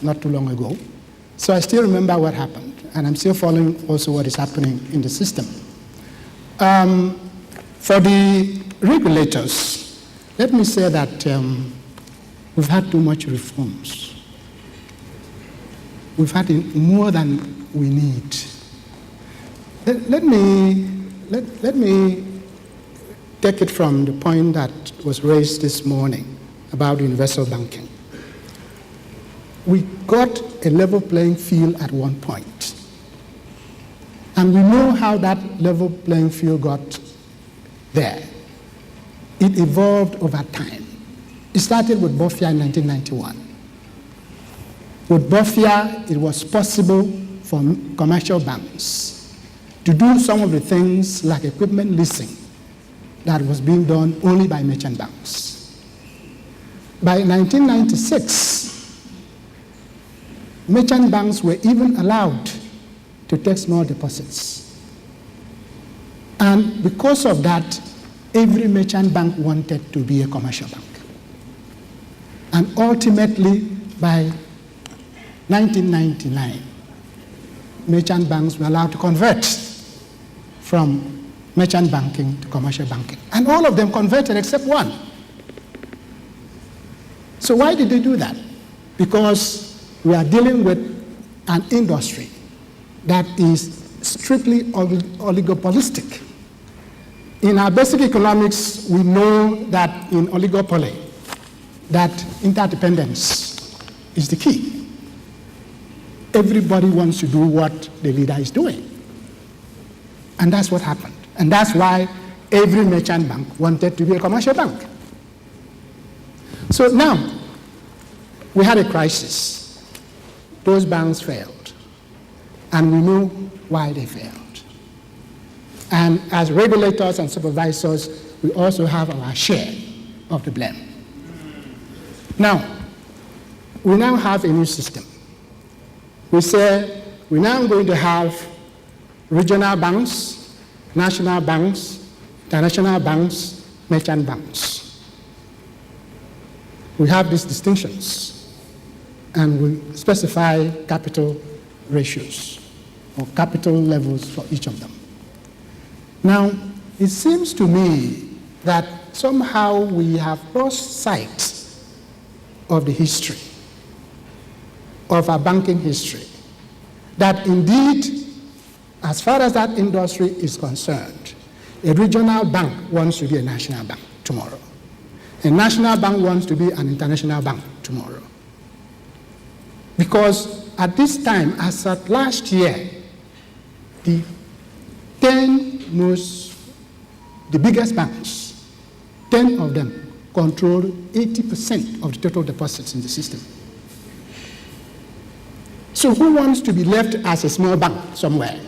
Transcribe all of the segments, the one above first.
not too long ago. So I still remember what happened, and I'm still following also what is happening in the system. For the regulators, let me say that we've had too much reforms. We've had more than we need. Let me take it from the point that was raised this morning about universal banking. We got a level playing field at one point. And we know how that level playing field got there. It evolved over time. It started with BOFIA in 1991. With BOFIA, it was possible for commercial banks to do some of the things like equipment leasing that was being done only by merchant banks. By 1996, merchant banks were even allowed to take small deposits. And because of that, every merchant bank wanted to be a commercial bank. And ultimately, by 1999, merchant banks were allowed to convert from merchant banking to commercial banking. And all of them converted except one. So why did they do that? Because we are dealing with an industry that is strictly oligopolistic. In our basic economics, we know that in oligopoly, that interdependence is the key. Everybody wants to do what the leader is doing. And that's what happened. And that's why every merchant bank wanted to be a commercial bank. So now, we had a crisis. Those banks failed. And we know why they failed. And as regulators and supervisors, we also have our share of the blame. Now, we now have a new system. We say we're now going to have regional banks, national banks, international banks, merchant banks. We have these distinctions, and we specify capital ratios or capital levels for each of them. Now, it seems to me that somehow we have lost sight of the history, of our banking history, that indeed, as far as that industry is concerned, a regional bank wants to be a national bank tomorrow. A national bank wants to be an international bank tomorrow. Because at this time, as at last year, the biggest banks, 10 of them control 80% of the total deposits in the system. So who wants to be left as a small bank somewhere?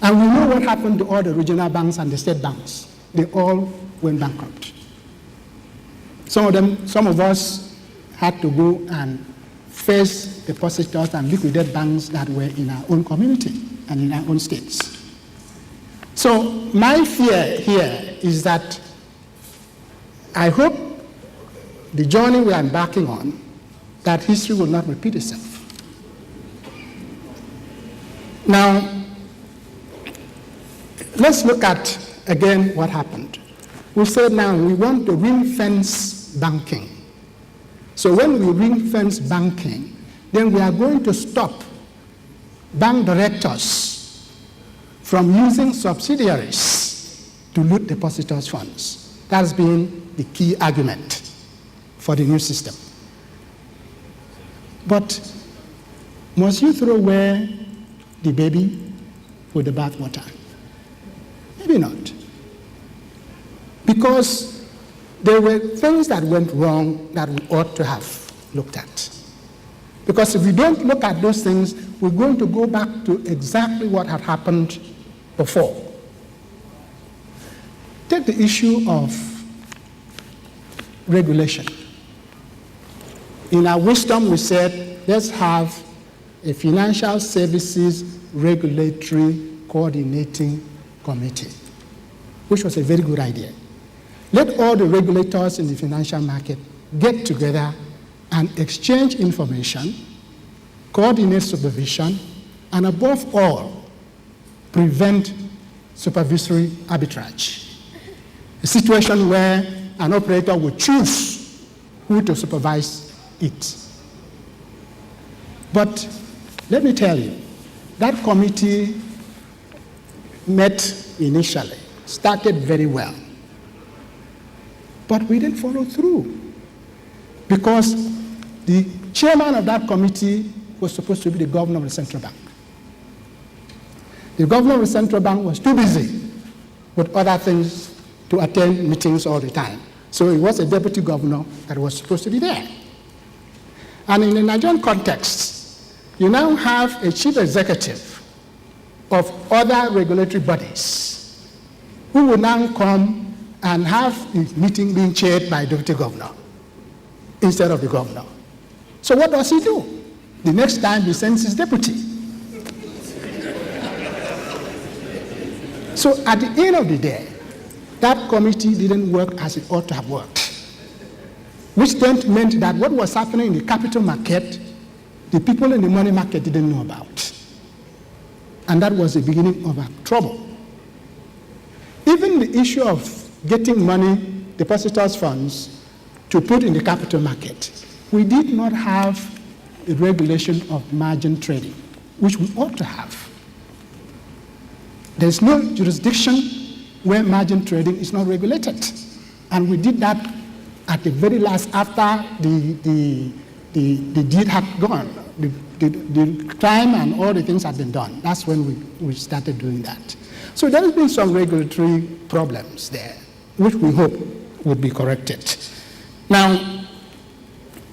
And we know what happened to all the regional banks and the state banks. They all went bankrupt. Some of us had to go and face depositors and liquidate banks that were in our own community and in our own states. So my fear here is that I hope the journey we are embarking on, that history will not repeat itself. Now, let's look at, again, what happened. We said now we want to ring-fence banking. So when we ring-fence banking, then we are going to stop bank directors from using subsidiaries to loot depositors' funds. That's been the key argument for the new system. But must you throw away the baby with the bathwater? Maybe not. Because there were things that went wrong that we ought to have looked at. Because if we don't look at those things, we're going to go back to exactly what had happened before. Take the issue of regulation. In our wisdom, we said, let's have a financial services regulatory coordinating committee, which was a very good idea. Let all the regulators in the financial market get together and exchange information, coordinate supervision, and above all, prevent supervisory arbitrage, a situation where an operator would choose who to supervise it. But let me tell you, that committee met initially, started very well, but we didn't follow through because the chairman of that committee was supposed to be the governor of the central bank. The governor of the central bank was too busy with other things to attend meetings all the time. So it was a deputy governor that was supposed to be there. And in the Nigerian context, you now have a chief executive of other regulatory bodies who will now come and have the meeting being chaired by a deputy governor instead of the governor. So what does he do? The next time he sends his deputy. So at the end of the day, that committee didn't work as it ought to have worked, which then meant that what was happening in the capital market, the people in the money market didn't know about. And that was the beginning of our trouble. Even the issue of getting money, depositors' funds, to put in the capital market, we did not have a regulation of margin trading, which we ought to have. There's no jurisdiction where margin trading is not regulated. And we did that at the very last, after the deed had gone. The crime and all the things had been done. That's when we started doing that. So there has been some regulatory problems there, which we hope would be corrected. Now,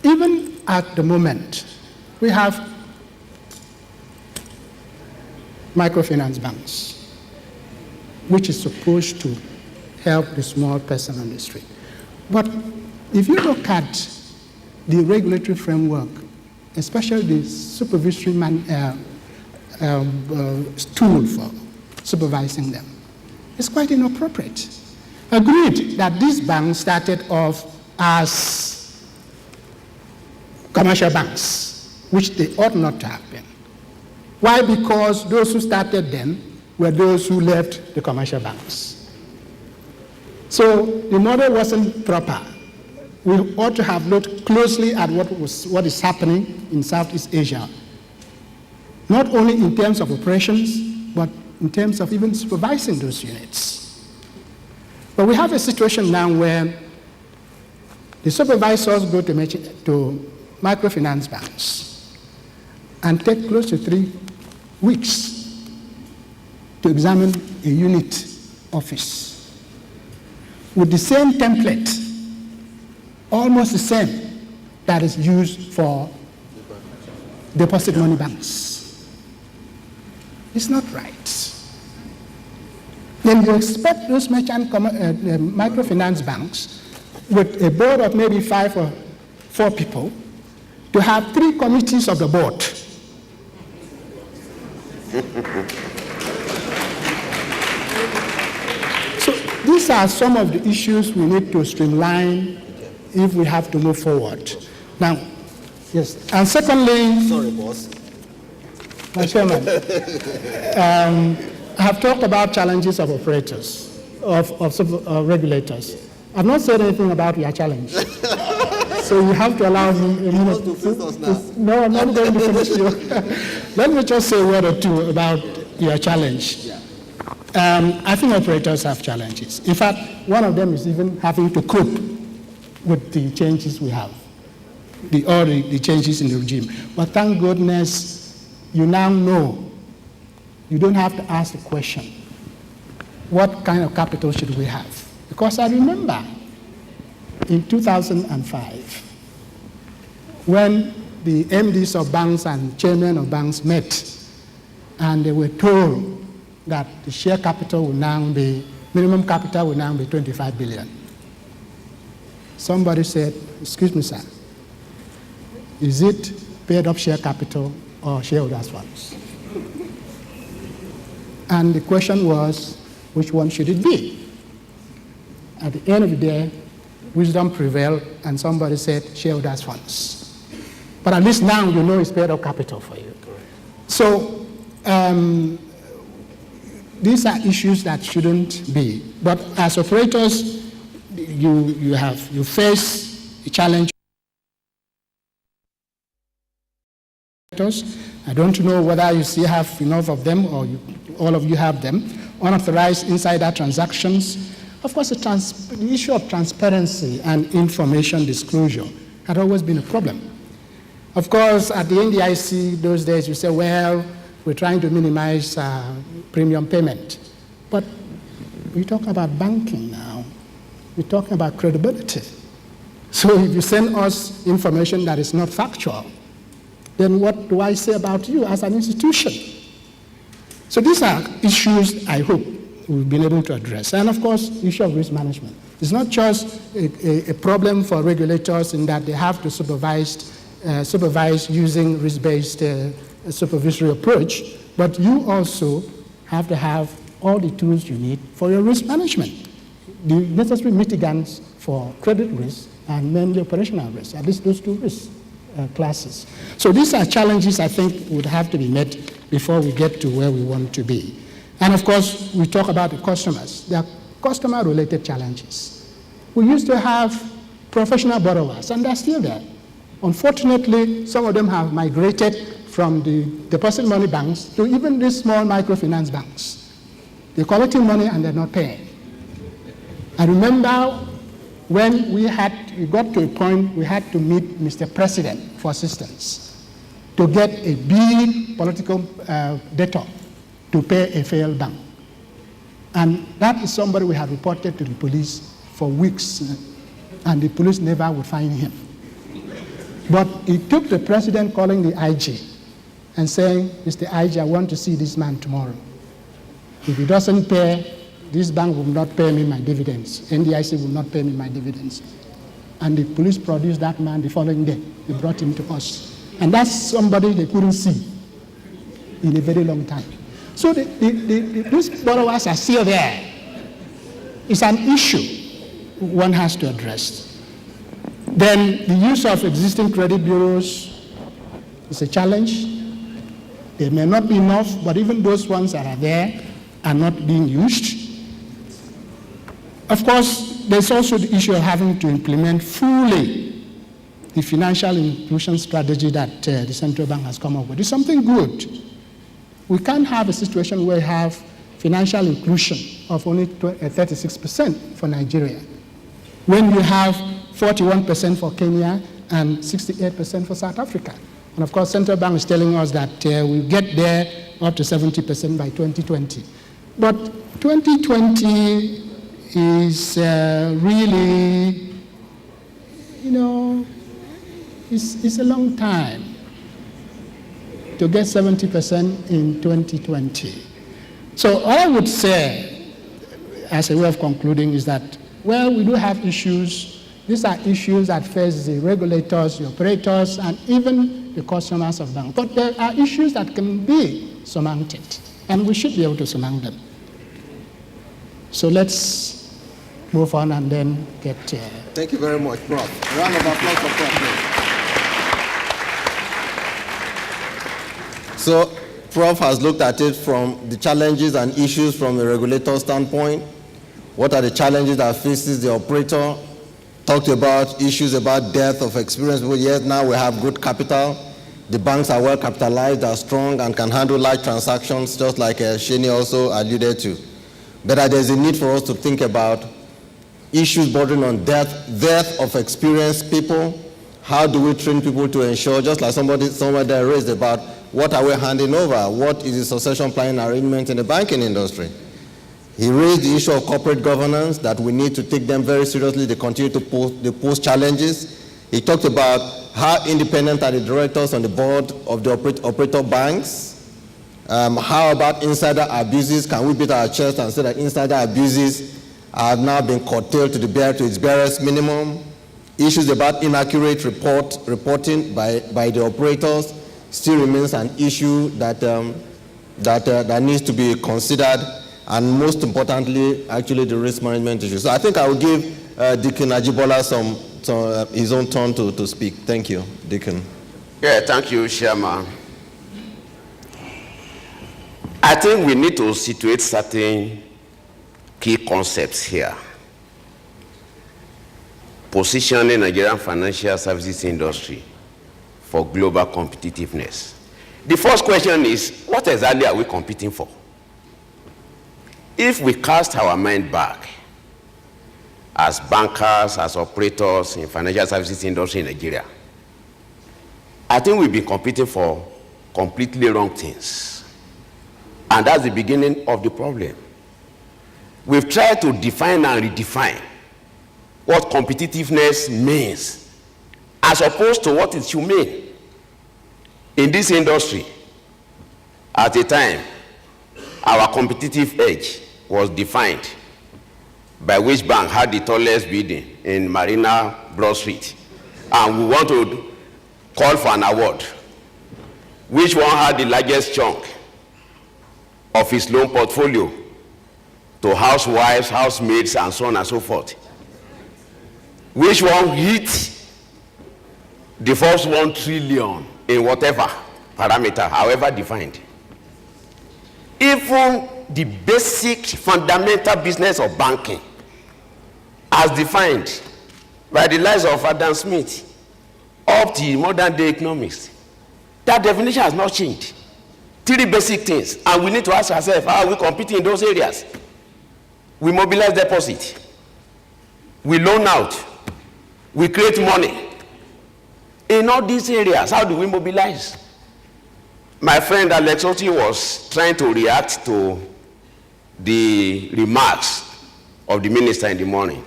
even at the moment, we have microfinance banks, which is supposed to help the small person on the street. But if you look at the regulatory framework, especially the supervisory tool for supervising them, it's quite inappropriate. Agreed that these banks started off as commercial banks, which they ought not to have been. Why? Because those who started them were those who left the commercial banks. So the model wasn't proper. We ought to have looked closely at what is happening in Southeast Asia, not only in terms of operations, but in terms of even supervising those units. But we have a situation now where the supervisors go to microfinance banks and take close to 3 weeks to examine a unit office with the same template, almost the same, that is used for deposit money banks. It's not right. Then you expect those microfinance banks with a board of maybe 5 or 4 people to have 3 committees of the board. So these are some of the issues we need to streamline if we have to move forward. Now, yes, and secondly, sorry, boss. My chairman, I have talked about challenges of operators, of regulators. I've not said anything about your challenge. So you have to allow me a minute. No, I'm not going to finish you. Let me just say a word or two about your challenge. Yeah. I think operators have challenges. In fact, one of them is even having to cope with the changes we have, the changes in the regime. But thank goodness, you now know. You don't have to ask the question, what kind of capital should we have? Because I remember in 2005, when the MDs of banks and chairmen of banks met, and they were told that the share capital will now be, minimum capital will now be 25 billion. Somebody said, excuse me, sir, is it paid up share capital or shareholders' funds? And the question was, which one should it be? At the end of the day, wisdom prevailed, and somebody said shareholders' funds. But at least now you know it's paid up capital for you. So these are issues that shouldn't be. But as operators, you face a challenge. I don't know whether you still have enough of them or all of you have them. Unauthorized insider transactions. Of course, the issue of transparency and information disclosure had always been a problem. Of course, at the NDIC those days, you say, well, we're trying to minimize premium payment. But we're talking about banking now. We're talking about credibility. So if you send us information that is not factual, then what do I say about you as an institution? So these are issues I hope we've been able to address. And of course, the issue of risk management. It's not just a problem for regulators in that they have to supervise using risk-based supervisory approach, but you also have to have all the tools you need for your risk management. The necessary mitigants for credit risk and mainly operational risk, at least those two risk classes. So these are challenges I think would have to be met before we get to where we want to be. And of course, we talk about the customers. There are customer-related challenges. We used to have professional borrowers, and they're still there. Unfortunately, some of them have migrated from the deposit money banks to even these small microfinance banks. They're collecting money and they're not paying. I remember when we got to a point we had to meet Mr. President for assistance to get a big political debtor to pay a failed bank. And that is somebody we had reported to the police for weeks, and the police never would find him. But it took the president calling the IG and saying, Mr. IG, I want to see this man tomorrow. If he doesn't pay, this bank will not pay me my dividends. NDIC will not pay me my dividends. And the police produced that man the following day. They brought him to us. And that's somebody they couldn't see in a very long time. So these borrowers are still there. It's an issue one has to address. Then the use of existing credit bureaus is a challenge. There may not be enough, but even those ones that are there are not being used. Of course, there's also the issue of having to implement fully the financial inclusion strategy that the central bank has come up with. It's something good. We can't have a situation where we have financial inclusion of only 36% for Nigeria, when you have 41% for Kenya and 68% for South Africa. And of course, central bank is telling us that we'll get there up to 70% by 2020. But 2020 is really, it's a long time to get 70% in 2020. So all I would say, as a way of concluding, is that, well, we do have issues. These are issues that face the regulators, the operators, and even the customers of banks. But there are issues that can be surmounted, and we should be able to surmount them. So let's move on and then get... Thank you very much, Prof. A round of applause for Prof. So, Prof has looked at it from the challenges and issues from a regulator standpoint. What are the challenges that faces the operator? Talked about issues about depth of experience. Well, yes, now we have good capital. The banks are well capitalized, are strong, and can handle large transactions, just like Shani also alluded to. But there's a need for us to think about issues bordering on depth of experienced people. How do we train people to ensure, just like somebody there raised about, what are we handing over? What is the succession planning arrangement in the banking industry? He raised the issue of corporate governance, that we need to take them very seriously. They continue to pose challenges. He talked about how independent are the directors on the board of the operator banks. How about insider abuses? Can we beat our chest and say that insider abuses have now been curtailed to its barest minimum? Issues about inaccurate reporting by the operators still remains an issue that needs to be considered, and most importantly, actually the risk management issue. So I think I will give Deacon Ajibola his own turn to speak. Thank you, Deacon. Yeah, thank you, Chairman. I think we need to situate certain key concepts here. Positioning Nigerian financial services industry for global competitiveness. The first question is, what exactly are we competing for? If we cast our mind back as bankers, as operators in financial services industry in Nigeria, I think we've been competing for completely wrong things. And that's the beginning of the problem. We've tried to define and redefine what competitiveness means, as opposed to what it should mean. In this industry, at a time, our competitive edge was defined by which bank had the tallest building in Marina Broad Street. And we want to call for an award. Which one had the largest chunk of his loan portfolio to housewives, housemaids, and so on and so forth? Which one hit the first 1 trillion in whatever parameter, however defined? Even the basic fundamental business of banking, as defined by the likes of Adam Smith, up to modern day economics, that definition has not changed. 3 basic things, and we need to ask ourselves, how are we competing in those areas? We mobilize deposit, we loan out, we create money. In all these areas, how do we mobilize? My friend Alex Oti was trying to react to the remarks of the minister in the morning.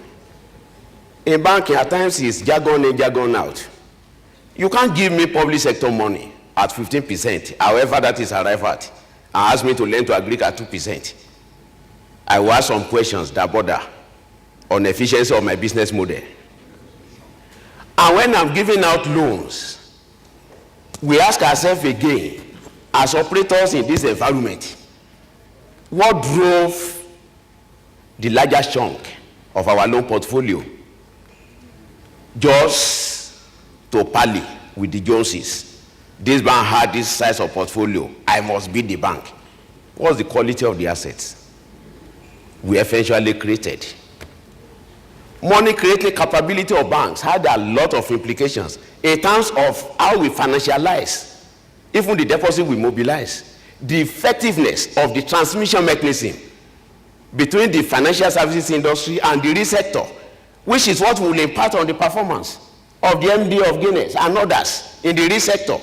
In banking, at times it's jargon in, jargon out. You can't give me public sector money at 15%, however that is arrived at, and ask me to lend to Agric at 2%. I will ask some questions that border on efficiency of my business model. And when I'm giving out loans, we ask ourselves again, as operators in this environment, what drove the largest chunk of our loan portfolio just to parley with the Joneses? This bank had this size of portfolio, I must be the bank. What's the quality of the assets we eventually created? Money creating capability of banks had a lot of implications in terms of how we financialize, even the deposit we mobilize, the effectiveness of the transmission mechanism between the financial services industry and the real sector, which is what will impact on the performance of the MD of Guinness and others in the real sector.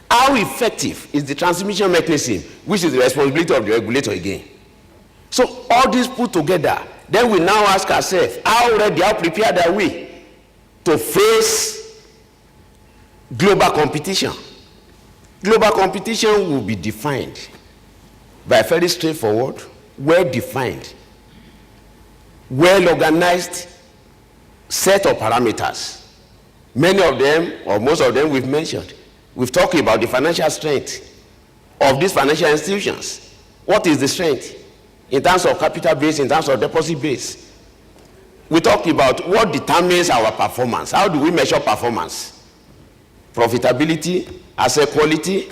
How effective is the transmission mechanism, which is the responsibility of the regulator again? So all this put together, then we now ask ourselves, how ready, how prepared are we to face global competition? Global competition will be defined by a very straightforward, well-defined, well-organized set of parameters. Many of them, or most of them, we've mentioned. We've talked about the financial strength of these financial institutions. What is the strength? In terms of capital base, in terms of deposit base. We talked about what determines our performance. How do we measure performance? Profitability, asset quality,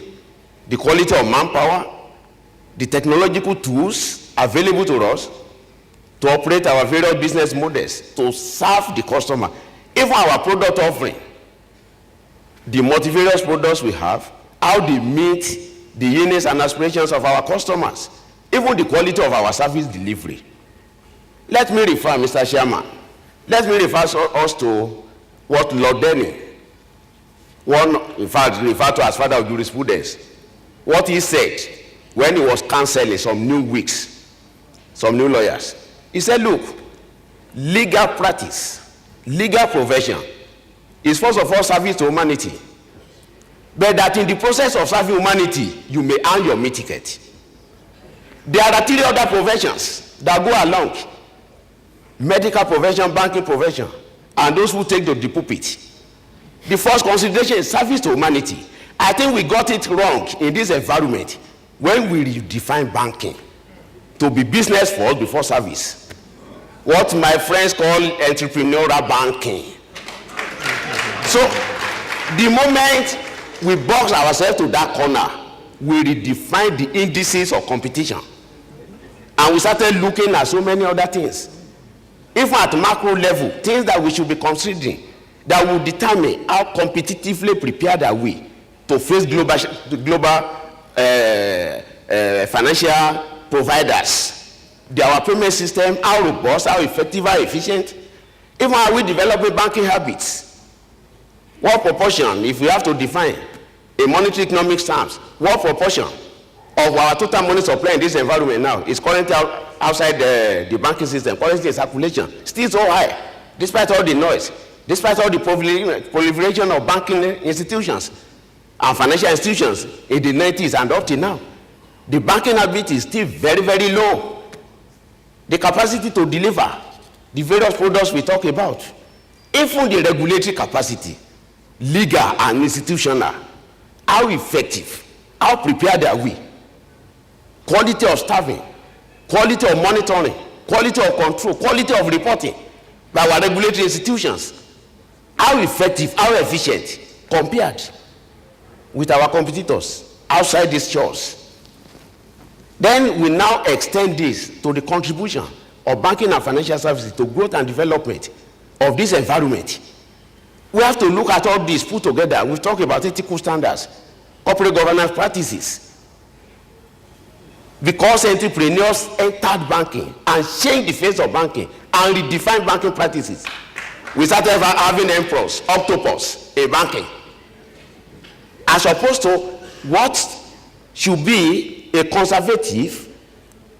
the quality of manpower, the technological tools available to us to operate our various business models, to serve the customer. Even our product offering, the multivarious products we have, how they meet the needs and aspirations of our customers, even the quality of our service delivery. Let me refer, Mr. Chairman, let me refer us to what Lord Denning, one in fact referred to as father of jurisprudence, what he said when he was counseling some new wigs, some new lawyers. He said, look, legal practice, legal profession is first of all service to humanity, but that in the process of serving humanity, you may earn your meal ticket. There are 3 other professions that go along: medical profession, banking profession, and those who take to the pulpit. The first consideration is service to humanity. I think we got it wrong in this environment when we redefine banking to be business first before service. What my friends call entrepreneurial banking. So the moment we box ourselves to that corner, we redefine the indices of competition. And we started looking at so many other things. Even at macro level, things that we should be considering that will determine how competitively prepared are we to face global financial providers. Our payment system, how robust, how effective, how efficient. Even how we developing banking habits. What proportion, if we have to define a monetary economic stance, what proportion of our total money supply in this environment now is currently outside the banking system, currently in circulation, still so high, despite all the noise, despite all the proliferation of banking institutions and financial institutions in the 90s and up to now. The banking habit is still very, very low. The capacity to deliver the various products we talk about, even the regulatory capacity, legal and institutional, how effective, how prepared are we? Quality of staffing, quality of monitoring, quality of control, quality of reporting by our regulatory institutions, how effective, how efficient compared with our competitors outside these shores. Then we now extend this to the contribution of banking and financial services to growth and development of this environment. We have to look at all this put together. We've talked about ethical standards, corporate governance practices. Because entrepreneurs entered banking and changed the face of banking and redefined banking practices, we started having emperors, octopus in banking, as opposed to what should be a conservative,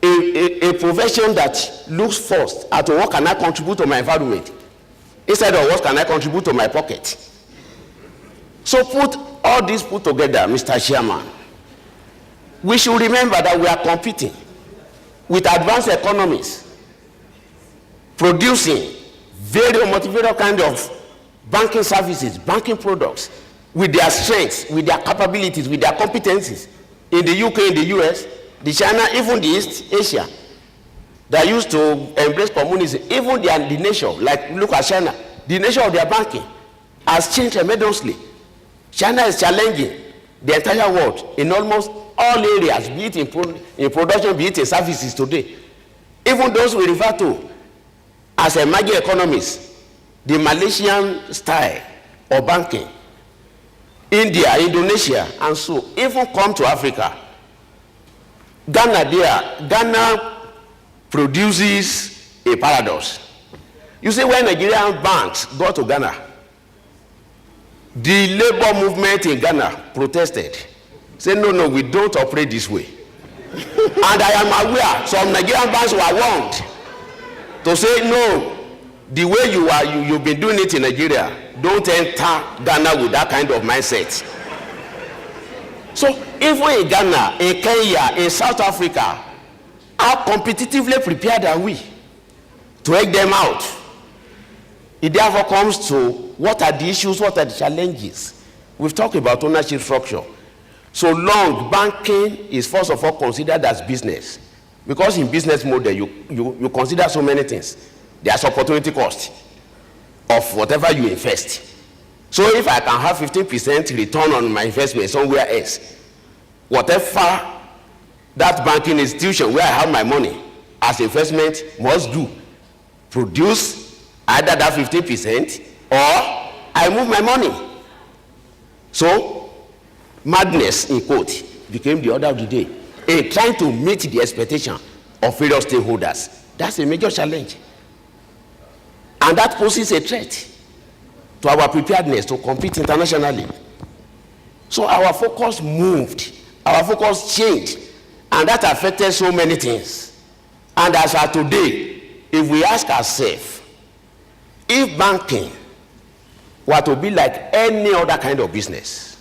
a profession that looks first at what can I contribute to my environment, instead of what can I contribute to my pocket. So put all this put together, Mr. Chairman, we should remember that we are competing with advanced economies, producing very multivariate kind of banking services, banking products, with their strengths, with their capabilities, with their competencies. In the UK, in the US, the China, even the East Asia, that used to embrace communism, even the nation, like look at China, the nature of their banking has changed tremendously. China is challenging the entire world in almost all areas, be it in production, be it in services today. Even those we refer to as emerging economies, the Malaysian style of banking, India, Indonesia, and so even come to Africa. Ghana produces a paradox. You see, when Nigerian banks go to Ghana, the labor movement in Ghana protested, said, no, we don't operate this way. And I am aware some Nigerian banks were warned to say, no, the way you've been doing it in Nigeria, don't enter Ghana with that kind of mindset. So even in Ghana, in Kenya, in South Africa, how competitively prepared are we to egg them out? It therefore comes to what are the issues, what are the challenges. We've talked about ownership structure. So long, banking is first of all considered as business. Because in business model, you consider so many things. There's opportunity cost of whatever you invest. So if I can have 15% return on my investment somewhere else, whatever that banking institution where I have my money as investment must do, produce either that 15% or I move my money. So madness, in quote, became the order of the day in trying to meet the expectation of various stakeholders. That's a major challenge. And that poses a threat to our preparedness to compete internationally. So our focus moved, our focus changed, and that affected so many things. And as of today, if we ask ourselves, if banking were to be like any other kind of business,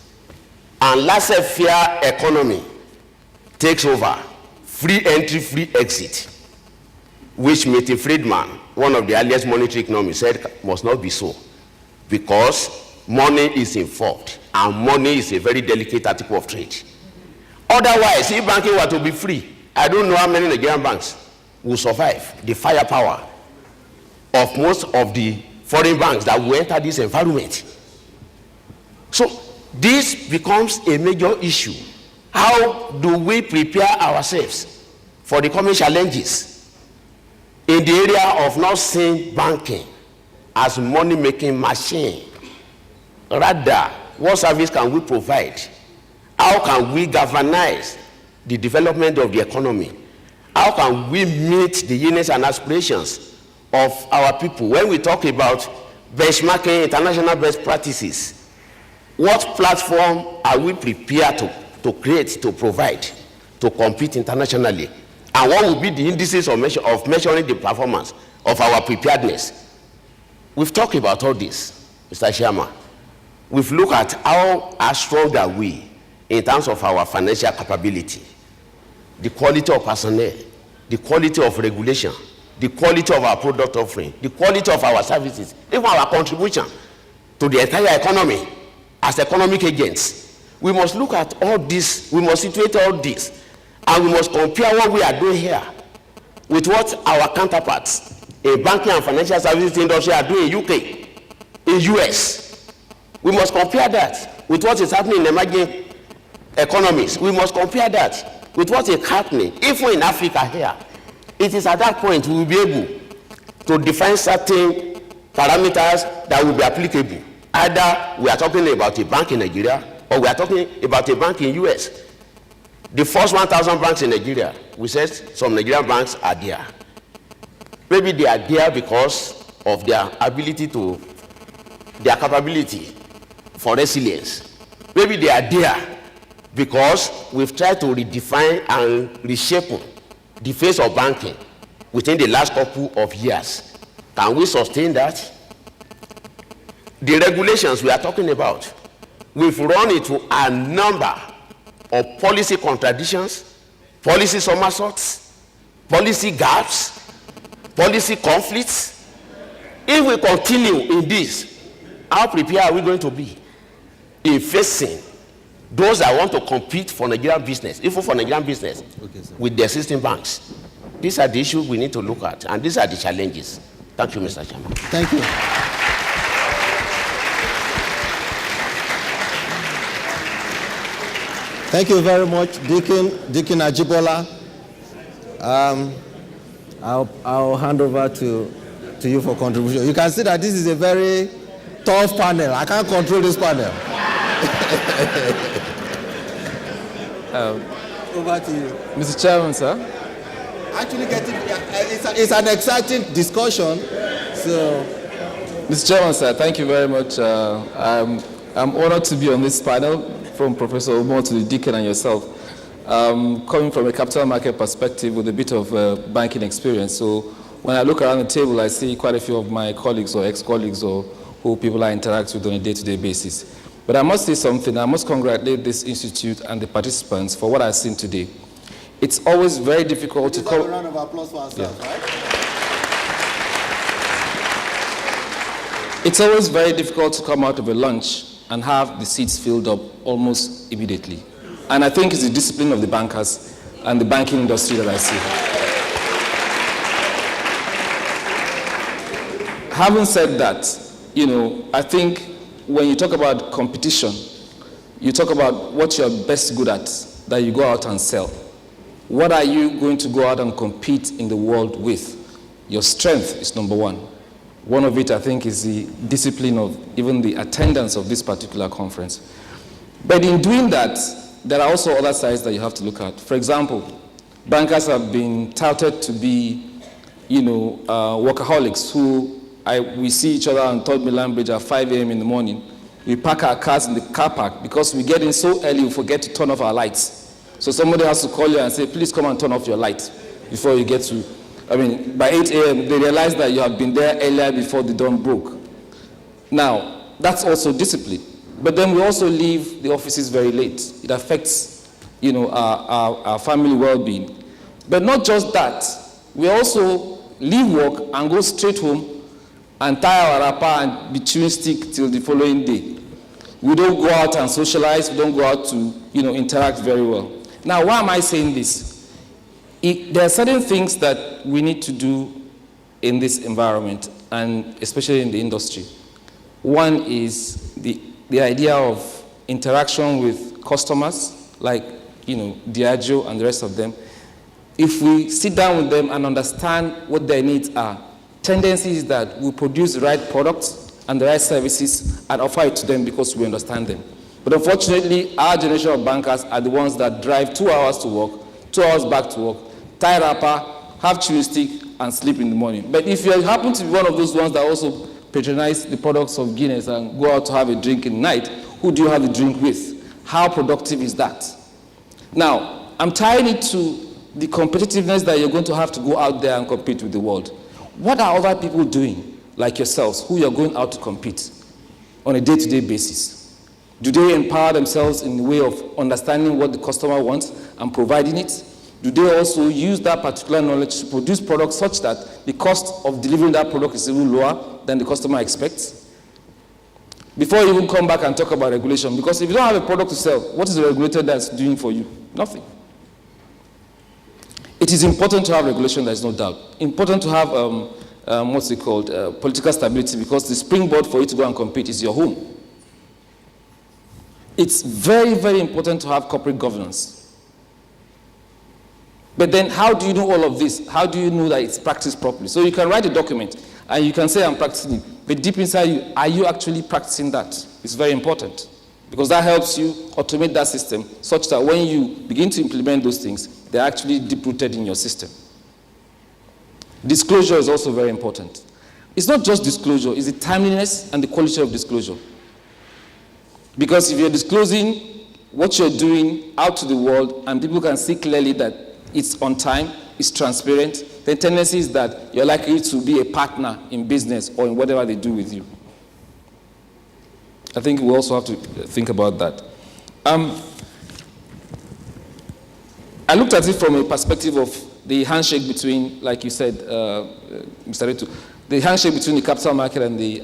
and laissez-faire economy takes over, free entry, free exit, which Milton Friedman, one of the earliest monetary economists, said must not be so, because money is involved, and money is a very delicate article of trade. Otherwise, if banking were to be free, I don't know how many Nigerian banks will survive the firepower of most of the foreign banks that will enter this environment. So this becomes a major issue. How do we prepare ourselves for the coming challenges in the area of not seeing banking as money-making machine? Rather, what service can we provide? How can we galvanize the development of the economy? How can we meet the needs and aspirations of our people? When we talk about benchmarking, international best practices, what platform are we prepared to create, to provide, to compete internationally? And what will be the indices of measuring the performance of our preparedness? We've talked about all this, Mr. Chairman. We've looked at how strong are we in terms of our financial capability, the quality of personnel, the quality of regulation, the quality of our product offering, the quality of our services, even our contribution to the entire economy as economic agents. We must look at all this, we must situate all this, and we must compare what we are doing here with what our counterparts in banking and financial services industry are doing in UK, in US. We must compare that with what is happening in emerging economies. We must compare that with what is happening even in Africa here. It is at that point we will be able to define certain parameters that will be applicable. Either we are talking about a bank in Nigeria or we are talking about a bank in US. The first 1,000 banks in Nigeria, we said some Nigerian banks are there. Maybe they are there because of their ability to, their capability for resilience. Maybe they are there because we've tried to redefine and reshape the face of banking within the last couple of years. Can we sustain that? The regulations we are talking about, we've run into a number of policy contradictions, policy somersaults, policy gaps, policy conflicts. If we continue in this, how prepared are we going to be in facing those that want to compete for Nigerian business, even for Nigerian business, with the existing banks? These are the issues we need to look at, and these are the challenges. Thank you, Mr. Chairman. Thank you. Thank you very much, Deacon Ajibola. I'll hand over to you for contribution. You can see that this is a very tough panel. I can't control this panel. Over to you. Mr. Chairman, sir. Actually, it's an exciting discussion. So, Mr. Chairman, sir, thank you very much. I'm honored to be on this panel, from Professor Omo to the Deacon and yourself. Coming from a capital market perspective with a bit of banking experience. So when I look around the table, I see quite a few of my colleagues or ex-colleagues or who people I interact with on a day-to-day basis. But I must say something. I must congratulate this institute and the participants for what I've seen today. It's always very difficult to come. A round of applause for ourselves, right? It's always very difficult to come out of a lunch and have the seats filled up almost immediately. And I think it's the discipline of the bankers and the banking industry that I see. Having said that, you know, I think when you talk about competition, you talk about what you're best good at, that you go out and sell. What are you going to go out and compete in the world with? Your strength is number one. One of it, I think, is the discipline of even the attendance of this particular conference. But in doing that, there are also other sides that you have to look at. For example, bankers have been touted to be, you know, workaholics who we see each other on 3rd Milan Bridge at 5 a.m. in the morning. We park our cars in the car park because we get in so early we forget to turn off our lights. So somebody has to call you and say, please come and turn off your light before you get to, I mean, by 8 a.m., they realize that you have been there earlier before the dawn broke. Now, that's also discipline. But then we also leave the offices very late. It affects, you know, our family well-being. But not just that, we also leave work and go straight home and tie our wrapper and be chewing stick till the following day. We don't go out and socialize. We don't go out to, you know, interact very well. Now, why am I saying this? There are certain things that we need to do in this environment, and especially in the industry. One is the idea of interaction with customers, like, Diageo and the rest of them, if we sit down with them and understand what their needs are, tendency is that we produce the right products and the right services and offer it to them because we understand them. But unfortunately, our generation of bankers are the ones that drive 2 hours to work, 2 hours back to work, tie wrapper, have chewing stick, and sleep in the morning. But if you happen to be one of those ones that also patronize the products of Guinness and go out to have a drink in the night, who do you have a drink with? How productive is that? Now, I'm tying it to the competitiveness that you're going to have to go out there and compete with the world. What are other people doing, like yourselves, who you're going out to compete on a day-to-day basis? Do they empower themselves in the way of understanding what the customer wants and providing it? Do they also use that particular knowledge to produce products such that the cost of delivering that product is even lower than the customer expects? Before you even come back and talk about regulation, because if you don't have a product to sell, what is the regulator that's doing for you? Nothing. It is important to have regulation, there is no doubt. Important to have, what's it called, political stability, because the springboard for you to go and compete is your home. It's very, very important to have corporate governance. But then how do you know all of this? How do you know that it's practiced properly? So you can write a document, and you can say, I'm practicing it. But deep inside you, are you actually practicing that? It's very important. Because that helps you automate that system such that when you begin to implement those things, they're actually deep-rooted in your system. Disclosure is also very important. It's not just disclosure, it's the timeliness and the quality of disclosure. Because if you're disclosing what you're doing out to the world and people can see clearly that it's on time, it's transparent, the tendency is that you're likely to be a partner in business or in whatever they do with you. I think we also have to think about that. I looked at it from a perspective of the handshake between, like you said, Mr. Retu, the handshake between the capital market and the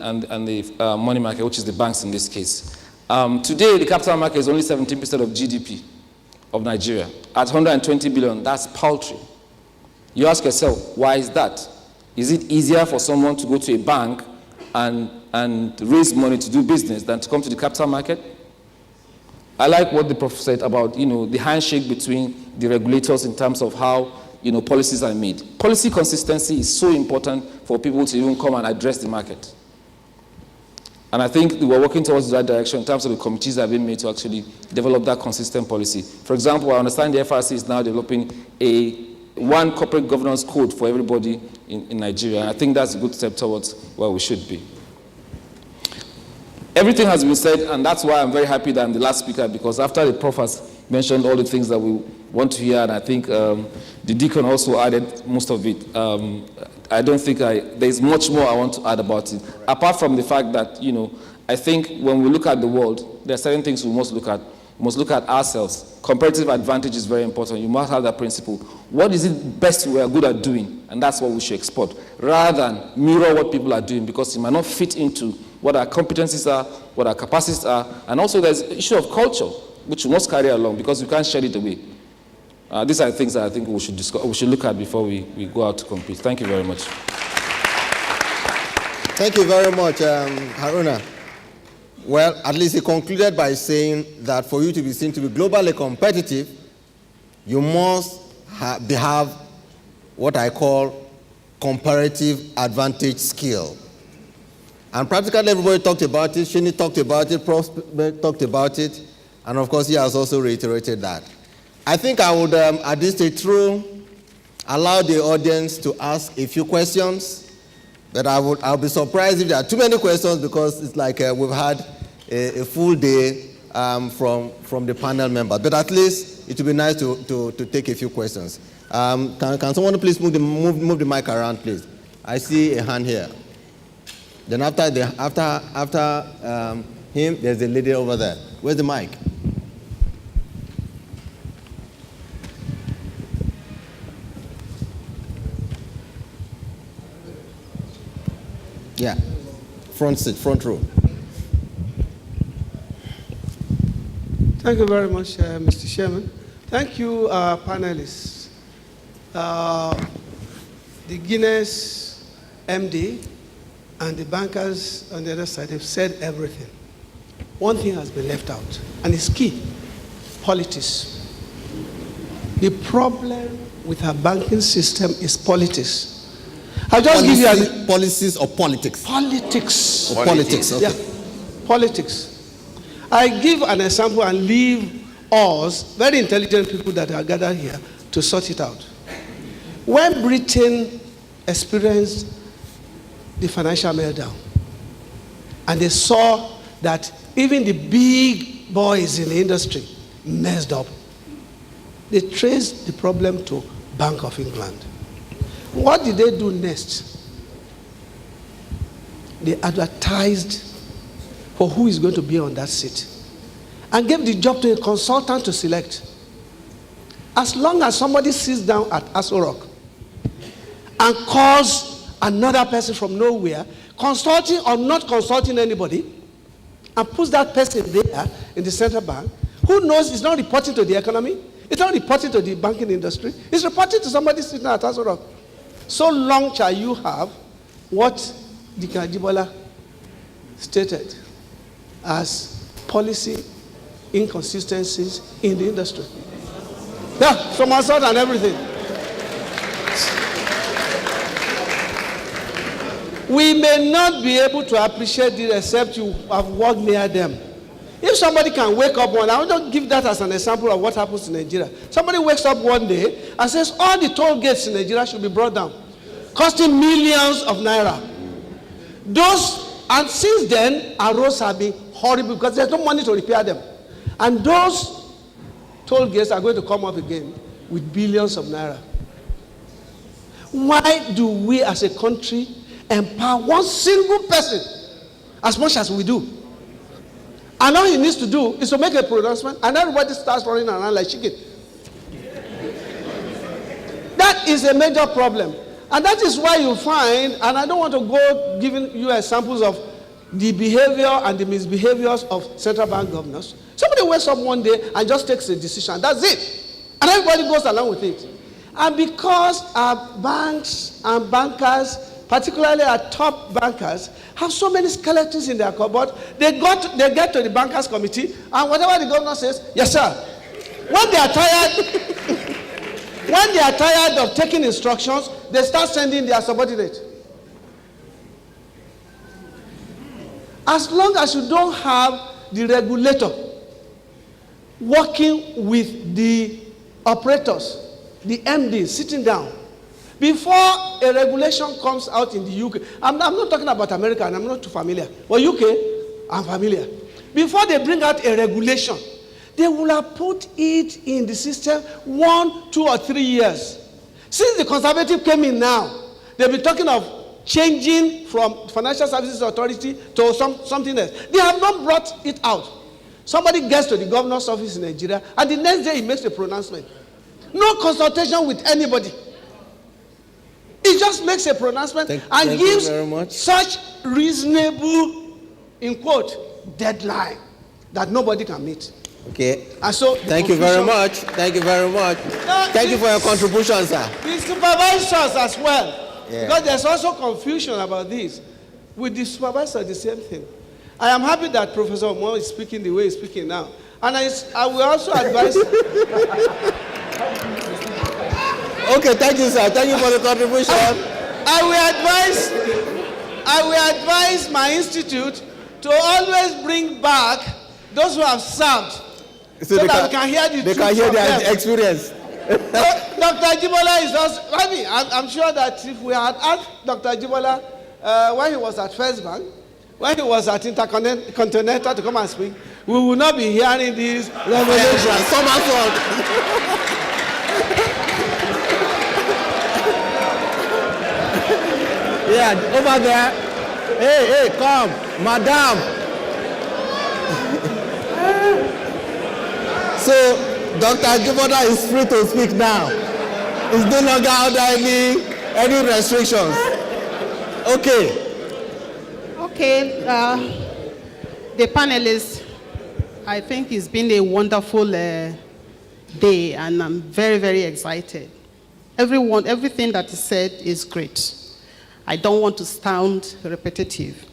money market, which is the banks in this case. Today, the capital market is only 17% of GDP of Nigeria. At 120 billion, that's paltry. You ask yourself, why is that? Is it easier for someone to go to a bank and raise money to do business than to come to the capital market? I like what the Prof said about, the handshake between the regulators in terms of how, policies are made. Policy consistency is so important for people to even come and address the market. And I think we're working towards that direction in terms of the committees that have been made to actually develop that consistent policy. For example, I understand the FRC is now developing one corporate governance code for everybody in Nigeria. And I think that's a good step towards where we should be. Everything has been said, and that's why I'm very happy that I'm the last speaker, because after the Prof has mentioned all the things that we want to hear, and I think the Deacon also added most of it. I don't think there's much more I want to add about it, apart from the fact that, I think when we look at the world, there are certain things we must look at. We must look at ourselves. Comparative advantage is very important. You must have that principle. What is it best we are good at doing? And that's what we should export, rather than mirror what people are doing, because it might not fit into what our competencies are, what our capacities are. And also there's the issue of culture, which we must carry along, because we can't shed it away. These are things that I think we should discuss, we should look at before we go out to compete. Thank you very much. Thank you very much, Haruna. Well, at least he concluded by saying that for you to be seen to be globally competitive, you must have what I call comparative advantage skill. And practically everybody talked about it. Shini talked about it. Prof talked about it. And of course, he has also reiterated that. I think I would, at this stage, allow the audience to ask a few questions. But I'll be surprised if there are too many questions, because it's like we've had a full day from the panel members. But at least it would be nice to take a few questions. Can someone please move the mic around, please? I see a hand here. Then after him, there's a lady over there. Where's the mic? Yeah, front seat, front row. Thank you very much, Mr. Chairman. Thank you, panelists. The Guinness MD and the bankers on the other side have said everything. one thing has been left out, and it's key: politics. The problem with our banking system is politics. I'll just give you policies or politics? Politics. Or politics, okay. Yeah, politics. I give an example and leave us, very intelligent people that are gathered here, to sort it out. When Britain experienced the financial meltdown, and they saw that even the big boys in the industry messed up, they traced the problem to Bank of England. What did they do next? They advertised for who is going to be on that seat and gave the job to a consultant to select. As long as somebody sits down at Aso Rock and calls another person from nowhere, consulting or not consulting anybody, and puts that person there in the central bank, who knows it's not reporting to the economy, it's not reporting to the banking industry, it's reporting to somebody sitting at Aso Rock. So long shall you have what Dika Ajibola stated as policy inconsistencies in the industry. Yeah, some assault and everything. We may not be able to appreciate it except you have worked near them. If somebody can wake up one, I want to give that as an example of what happens in Nigeria. Somebody wakes up one day and says all the toll gates in Nigeria should be brought down, costing millions of naira. And since then, our roads have been horrible because there's no money to repair them. And those toll gates are going to come up again with billions of naira. Why do we as a country empower one single person as much as we do? And all he needs to do is to make a pronouncement and everybody starts running around like chicken. That is a major problem. And that is why you find, and I don't want to go giving you examples of the behavior and the misbehaviors of central bank governors. Somebody wakes up one day and just takes a decision. That's it. And everybody goes along with it. And because our banks and bankers, particularly our top bankers, have so many skeletons in their cupboard, they get to the bankers committee, and whatever the governor says, yes sir. When they are tired of taking instructions, they start sending their subordinates. As long as you don't have the regulator working with the operators, the MDs sitting down, before a regulation comes out in the UK, I'm not talking about America, and I'm not too familiar. But UK, I'm familiar. Before they bring out a regulation, they will have put it in the system 1, 2, or 3 years. Since the conservative came in now, they've been talking of changing from Financial Services Authority to something else. They have not brought it out. Somebody gets to the governor's office in Nigeria, and the next day he makes a pronouncement. No consultation with anybody. He just makes a pronouncement and gives such reasonable, in quote, deadline that nobody can meet. Okay. And so thank you very much. Thank you very much. Thank you for your contribution, sir. The supervisors as well. Yeah. Because there's also confusion about this. With the supervisor, the same thing. I am happy that Professor Omo is speaking the way he's speaking now. And I will also advise... Okay, thank you, sir. Thank you for the contribution. I will advise my institute to always bring back those who have served so that we can hear the truth. They can hear their experience. Dr. Ajibola is also, I'm sure that if we had asked Dr. Ajibola when he was at First Bank, when he was at Intercontinental to come and speak, we would not be hearing these revelations. Yeah, over there. Hey, come, madam. So, Dr. Ajibola is free to speak now. He's no longer under any restrictions. Okay. Okay, the panelists, I think it's been a wonderful day, and I'm very, very excited. Everything that is said is great. I don't want to sound repetitive.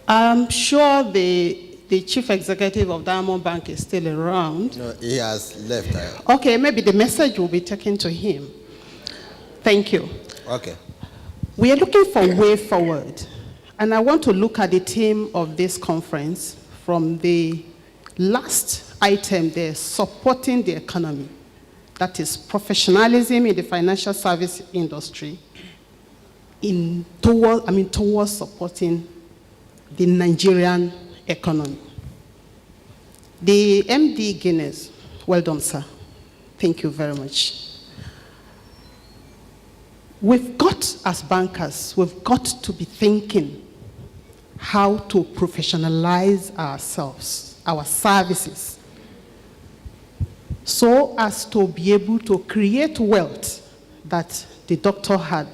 I'm sure the chief executive of Diamond Bank is still around. No, he has left. Okay, maybe the message will be taken to him. Thank you. Okay. We are looking for a way forward. And I want to look at the theme of this conference from the last item there, supporting the economy. That is professionalism in the financial service industry towards supporting the Nigerian economy. The MD Guinness, well done, sir. Thank you very much. We've got, as bankers, we've got to be thinking how to professionalize ourselves, our services, so as to be able to create wealth that the doctor had,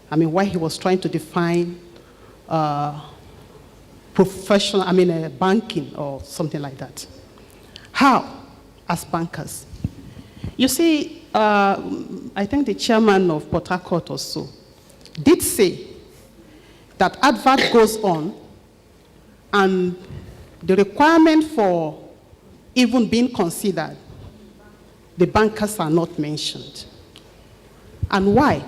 while he was trying to define banking or something like that. How, as bankers? You see, I think the chairman of Port Harcourt also did say that advert goes on and the requirement for even being considered, the bankers are not mentioned. And why?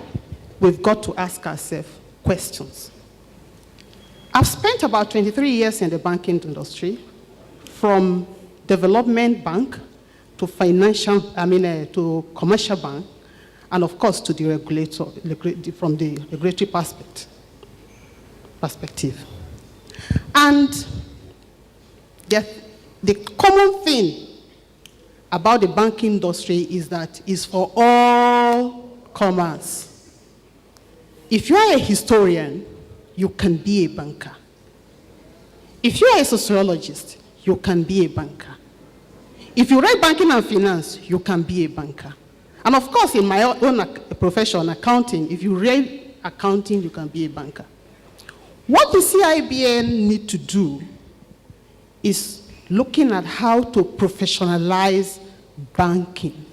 We've got to ask ourselves questions. I've spent about 23 years in the banking industry, from development bank to to commercial bank, and of course to the regulator, from the regulatory perspective. And the common thing about the banking industry is that it's for all comers. If you are a historian, you can be a banker. If you are a sociologist, you can be a banker. If you write banking and finance, you can be a banker. And of course, in my own profession, accounting, if you read accounting, you can be a banker. What the CIBN need to do is looking at how to professionalize banking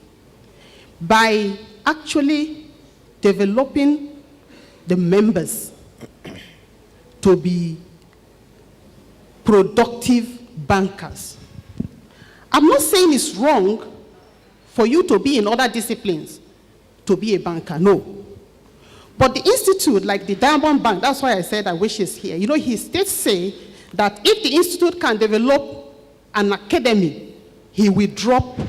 by actually developing the members to be productive bankers. I'm not saying it's wrong for you to be in other disciplines to be a banker, no. But the institute, like the Diamond Bank, that's why I said I wish he's here. He did say that if the institute can develop an academy, he will drop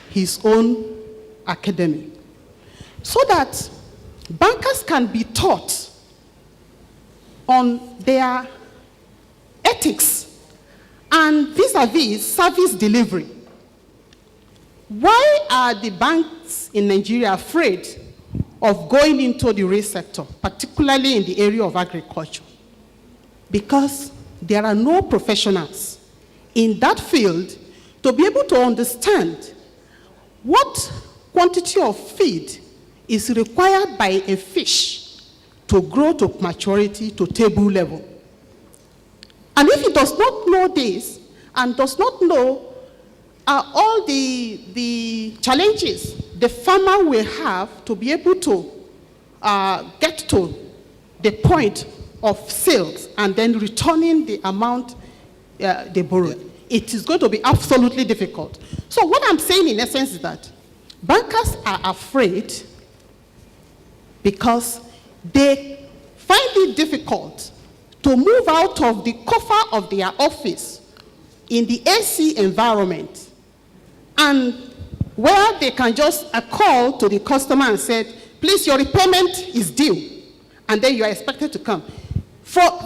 his own academy, so that bankers can be taught on their ethics and vis-a-vis service delivery. Why are the banks in Nigeria afraid of going into the real sector, particularly in the area of agriculture? Because there are no professionals in that field to be able to understand what quantity of feed is required by a fish to grow to maturity, to table level. And if he does not know this and does not know all the challenges the farmer will have to be able to get to the point of sales and then returning the amount they borrowed, it is going to be absolutely difficult. So what I'm saying in essence is that bankers are afraid because they find it difficult to move out of the comfort of their office in the AC environment, and where they can just call to the customer and say, please, your repayment is due, and then you are expected to come.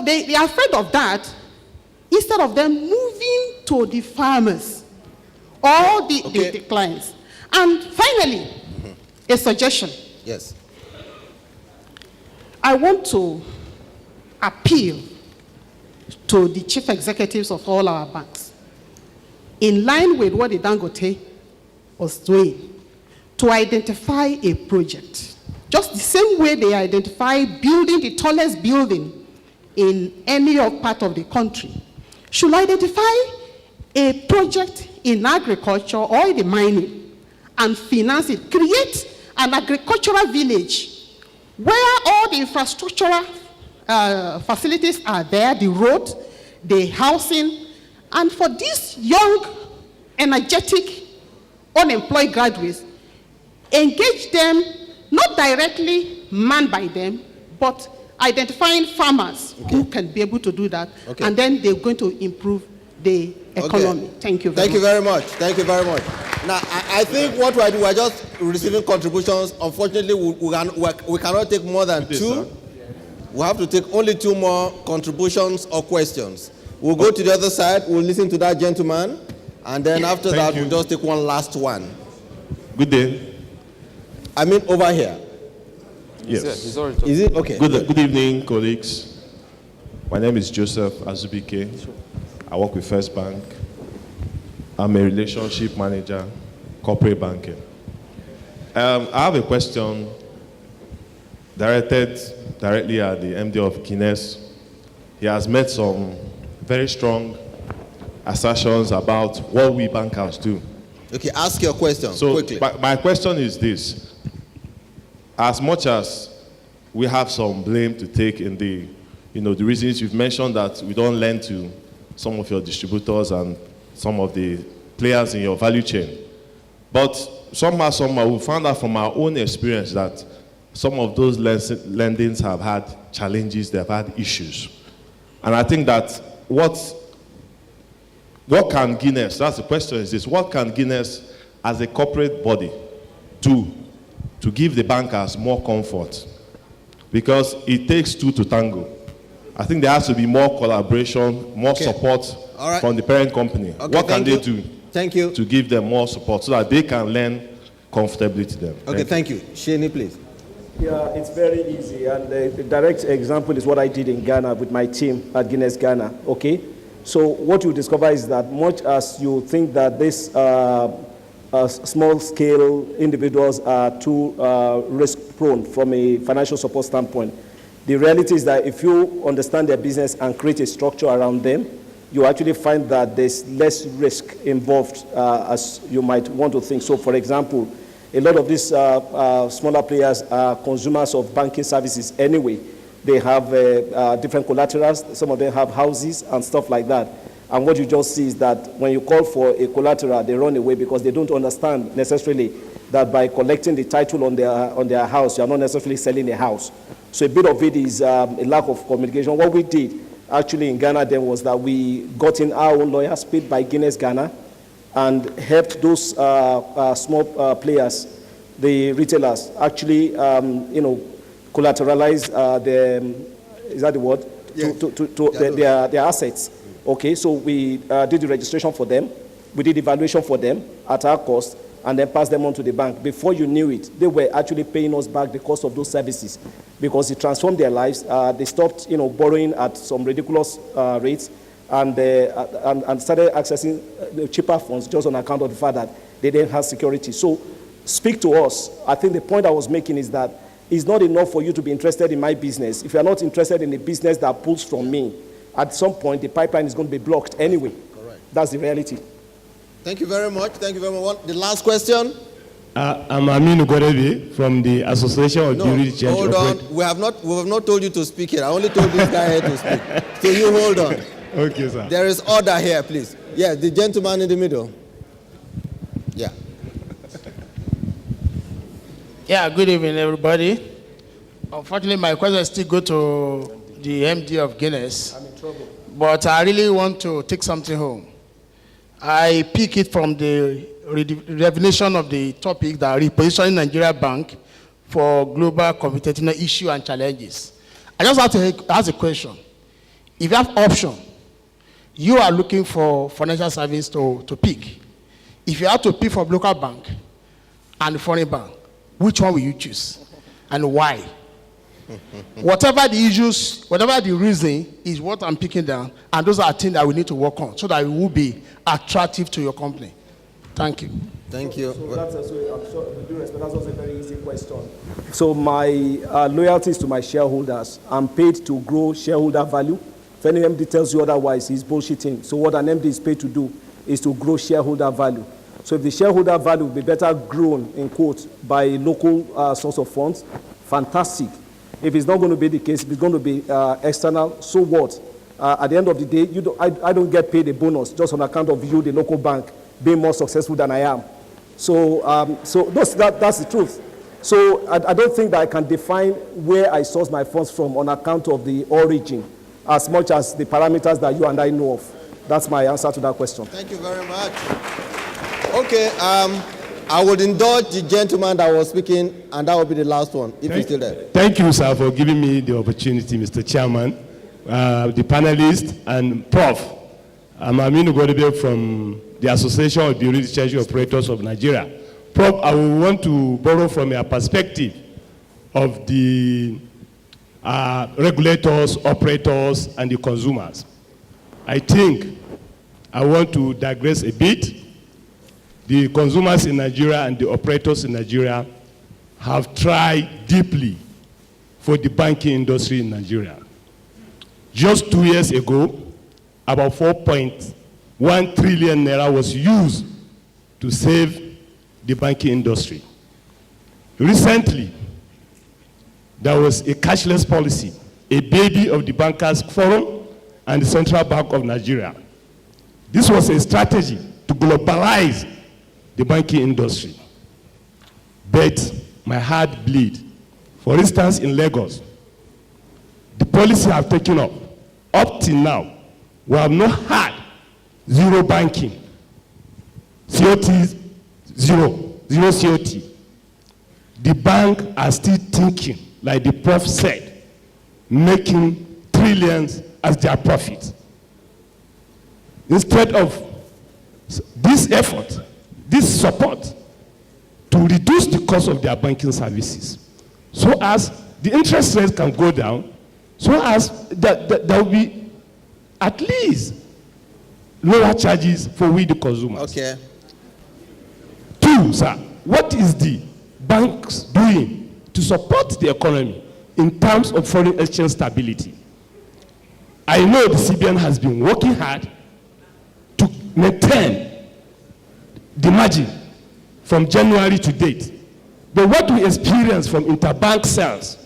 They are afraid of that, instead of them moving to the farmers or the clients. And finally, a suggestion. Yes. I want to appeal to the chief executives of all our banks, in line with what the Dangote was doing, to identify a project. Just the same way they identify building the tallest building in any part of the country, should identify a project in agriculture or in the mining and finance it. Create an agricultural village where all the infrastructural facilities are there, the road, the housing. And for these young, energetic, unemployed graduates, engage them, not directly manned by them, but identifying farmers who can be able to do that, and then they're going to improve the economy. Thank you very much. Thank you very much. Thank you very much. Now, I think what we are doing, we are just receiving contributions. Unfortunately, we cannot take more than two. We have to take only 2 more contributions or questions. We'll go to the other side. We'll listen to that gentleman. And then after that, we'll just take one last one. Good day. I mean, over here. Yes. Is it? Okay. Good evening, colleagues. My name is Joseph Azubike. I work with First Bank. I'm a relationship manager, corporate banking. I have a question directly at the MD of Guinness. He has made some very strong assertions about what we bankers do. Okay, ask your question quickly. My question is this. As much as we have some blame to take in the reasons you've mentioned that we don't lend to some of your distributors and some of the players in your value chain. But somehow we found out from our own experience that some of those lendings have had challenges, they've had issues. And I think that what can Guinness, that's the question is this, what can Guinness as a corporate body do to give the bankers more comfort? Because it takes 2 to tango. I think there has to be more collaboration, more support from the parent company. What can they do to give them more support so that they can lend comfortably to them? Okay, thank you. Shani, please. Yeah, it's very easy. And the direct example is what I did in Ghana with my team at Guinness Ghana. Okay? So what you discover is that much as you think that this small-scale individuals are too risk-prone from a financial support standpoint, the reality is that if you understand their business and create a structure around them, you actually find that there's less risk involved as you might want to think. So, for example, a lot of these smaller players are consumers of banking services anyway. They have different collaterals. Some of them have houses and stuff like that. And what you just see is that when you call for a collateral, they run away because they don't understand necessarily that by collecting the title on their house, you are not necessarily selling a house. So a bit of it is a lack of communication. What we did actually in Ghana then was that we got in our own lawyers paid by Guinness Ghana and helped those small players, the retailers, actually, collateralize is that the word? Yeah. Their assets. Okay, so we did the registration for them. We did evaluation for them at our cost and then passed them on to the bank. Before you knew it, they were actually paying us back the cost of those services because it transformed their lives. They stopped, borrowing at some ridiculous rates and started accessing cheaper funds just on account of the fact that they didn't have security. So speak to us. I think the point I was making is that it's not enough for you to be interested in my business. If you're not interested in a business that pulls from me, at some point, the pipeline is going to be blocked anyway. Correct. That's the reality. Thank you very much. Thank you very much. The last question. I'm Aminu Gorebi from the Association of Jury Change. Hold on. We have not told you to speak here. I only told this guy here to speak. So you hold on. Okay, sir. There is order here, please. Yeah, the gentleman in the middle. Yeah. Yeah, good evening, everybody. Unfortunately, my question still go to the MD of Guinness. I'm in trouble. But I really want to take something home. I pick it from the definition of the topic that repositioning Nigeria Bank for global competitiveness issue and challenges. I just have to ask a question. If you have option, you are looking for financial service to pick. If you have to pick from local bank and foreign bank, which one will you choose and why? Whatever the issues, whatever the reason is what I'm picking down, and those are things that we need to work on so that it will be attractive to your company. Thank you. Thank you. So that's also, I'm sure, with due respect, that's also a very easy question. So my loyalty is to my shareholders. I'm paid to grow shareholder value. If any MD tells you otherwise, he's bullshitting. So what an MD is paid to do is to grow shareholder value. So if the shareholder value will be better grown, in quotes, by local source of funds, fantastic. If it's not going to be the case, if it's going to be external, so what? At the end of the day, I don't get paid a bonus just on account of you, the local bank, being more successful than I am. So, that's the truth. So I don't think that I can define where I source my funds from on account of the origin, as much as the parameters that you and I know of. That's my answer to that question. Thank you very much. Okay, I would indulge the gentleman that was speaking, and that will be the last one, if he's still there. Thank you, sir, for giving me the opportunity, Mr. Chairman, the panelists, and Prof. I'm Aminu Godebe from the Association of Bureau de Change Operators of Nigeria. Prof, I would want to borrow from your perspective of the regulators, operators, and the consumers. I think I want to digress a bit. The consumers in Nigeria and the operators in Nigeria have tried deeply for the banking industry in Nigeria. Just 2 years ago, about 4.1 trillion naira was used to save the banking industry. Recently, there was a cashless policy, a baby of the Bankers Forum and the Central Bank of Nigeria. This was a strategy to globalize the banking industry. But my heart bleeds. For instance, in Lagos, the policy have taken up till now, we have not had zero banking. COT zero COT. The bank are still thinking, like the prof said, making trillions as their profit. Instead of this effort, this support to reduce the cost of their banking services, so as the interest rates can go down, so as there will be at least lower charges for we the consumers. Okay. Two, sir, what is the banks doing to support the economy in terms of foreign exchange stability? I know the CBN has been working hard to maintain the margin from January to date. But what we experience from interbank sales,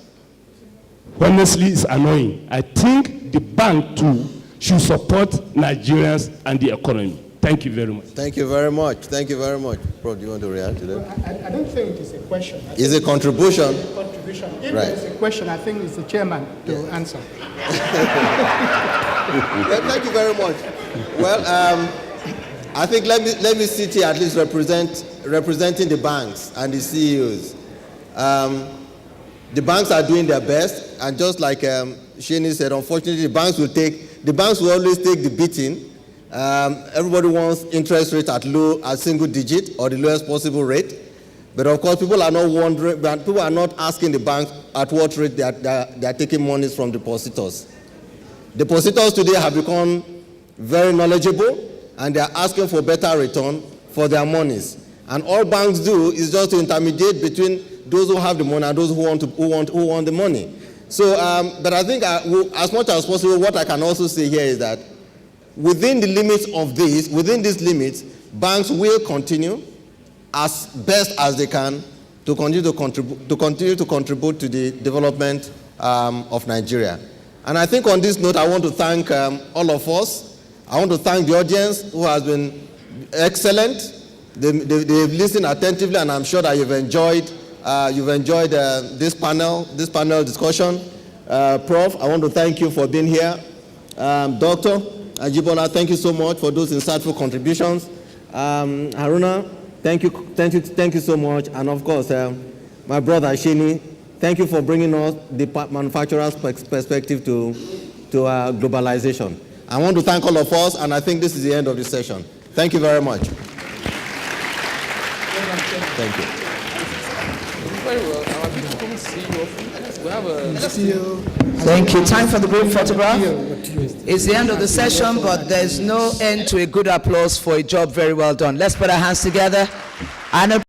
honestly, is annoying. I think the bank too should support Nigerians and the economy. Thank you very much. Thank you very much. Thank you very much. Bro, do you want to react to that? I don't think it is a question. It's a contribution. It's a contribution. If Right. it's a question, I think it's the chairman to answer. Well, thank you very much. Well, I think let me sit here at least representing the banks and the CEOs. The banks are doing their best, and just like Shani said, unfortunately, the banks will always take the beating. Everybody wants interest rate at single digit or the lowest possible rate. But of course, people are not asking the banks at what rate they are taking monies from depositors. Depositors today have become very knowledgeable, and they are asking for better return for their monies. And all banks do is just to intermediate between those who have the money and those who want the money. So, but I think as much as possible, what I can also say here is that within the limits of within these limits, banks will continue as best as they can to continue to contribute to the development of Nigeria. And I think on this note, I want to thank all of us. I want to thank the audience who has been excellent. They've listened attentively, and I'm sure that you've enjoyed this panel discussion. Prof, I want to thank you for being here. Dr. Ajibola, thank you so much for those insightful contributions. Haruna, thank you so much. And of course, my brother Shini, thank you for bringing us the manufacturer's perspective to globalization. I want to thank all of us, and I think this is the end of the session. Thank you very much. Thank you. Very well. I'll be to come and see you often. We have a... Thank you. Time for the group photograph. It's the end of the session, but there's no end to a good applause for a job very well done. Let's put our hands together. And